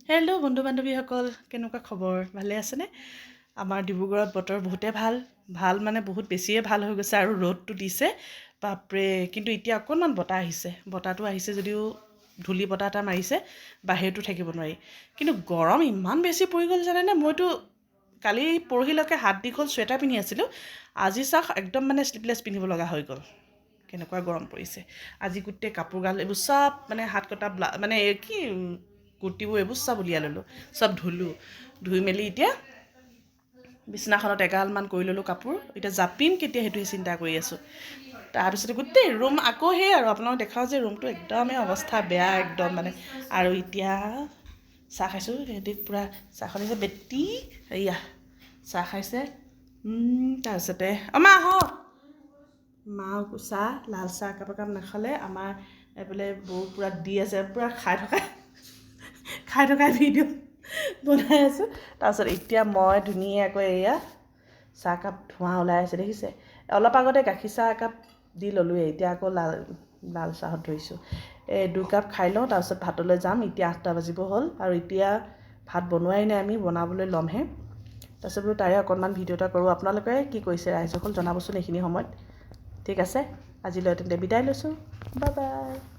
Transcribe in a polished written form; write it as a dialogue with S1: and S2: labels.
S1: Hello' বন্ধু বান্ধৱীসকল, কেনেকুৱা খবৰ? ভালে আছেনে? আমাৰ ডিব্ৰুগড়ত বতৰ বহুতে ভাল মানে বহুত বেছিয়ে ভাল হৈ গৈছে আৰু ৰ'দটো দিছে বাপৰে। কিন্তু এতিয়া অকণমান বতাহ আহিছে, বতাহটো আহিছে যদিও ধূলি বতাহ এটা মাৰিছে, বাহিৰতো থাকিব নোৱাৰি। কিন্তু গৰম ইমান বেছি পৰি গ'ল জানেনে? মইতো কালি পৰহিলৈকে হাত দীঘল চুৱেটাৰ পিন্ধি আছিলোঁ, আজি চাওক একদম মানে শ্লিভলেছ পিন্ধিব লগা হৈ গ'ল। কেনেকুৱা গৰম পৰিছে। আজি গোটেই কাপোৰ গাল এইবোৰ চব মানে হাত কটা মানে কি কুৰ্তিবোৰ এইবোৰ চব উলিয়াই ল'লোঁ, চব ধুই মেলি এতিয়া বিছনাখনত এগালমান কৰি ল'লোঁ কাপোৰ। এতিয়া জাপিম কেতিয়া সেইটোৱে চিন্তা কৰি আছোঁ। তাৰপিছতে গোটেই ৰুম আকৌ সেই আৰু আপোনালোকক দেখাওঁ যে ৰুমটো একদমেই অৱস্থা বেয়া একদম মানে। আৰু এতিয়া চাহ খাইছোঁ, সিহঁতি পূৰা চাহখন দিছে বেটি, এয়া চাহ খাইছে। তাৰপিছতে মা আহক, মাও চাহ, লাল চাহ একাপ নাখালে। আমাৰ এইফালে বৌ পূৰা দি আছে, পূৰা খাই থকা ভিডিঅ' বনাই আছোঁ। তাৰপিছত এতিয়া মই ধুনীয়াকৈ এয়া চাহকাপ ধোঁৱা ওলাই আছে দেখিছে। অলপ আগতে গাখীৰ চাহ একাপ দি ল'লোৱে, এতিয়া আকৌ লাল চাহত ধৰিছোঁ। এই 2 কাপ খাই লওঁ, তাৰপিছত ভাতলৈ যাম। এতিয়া 8টা বাজিব হ'ল আৰু এতিয়া ভাত বনোৱাই নাই, আমি বনাবলৈ ল'মহে। তাৰপিছত বোলো তাৰে অকণমান ভিডিঅ' এটা কৰোঁ। আপোনালোকে কি কৰিছে ৰাইজসকল জনাবচোন এইখিনি সময়ত। ঠিক আছে, আজিলৈ তেন্তে বিদায় লৈছোঁ, বাই বাই।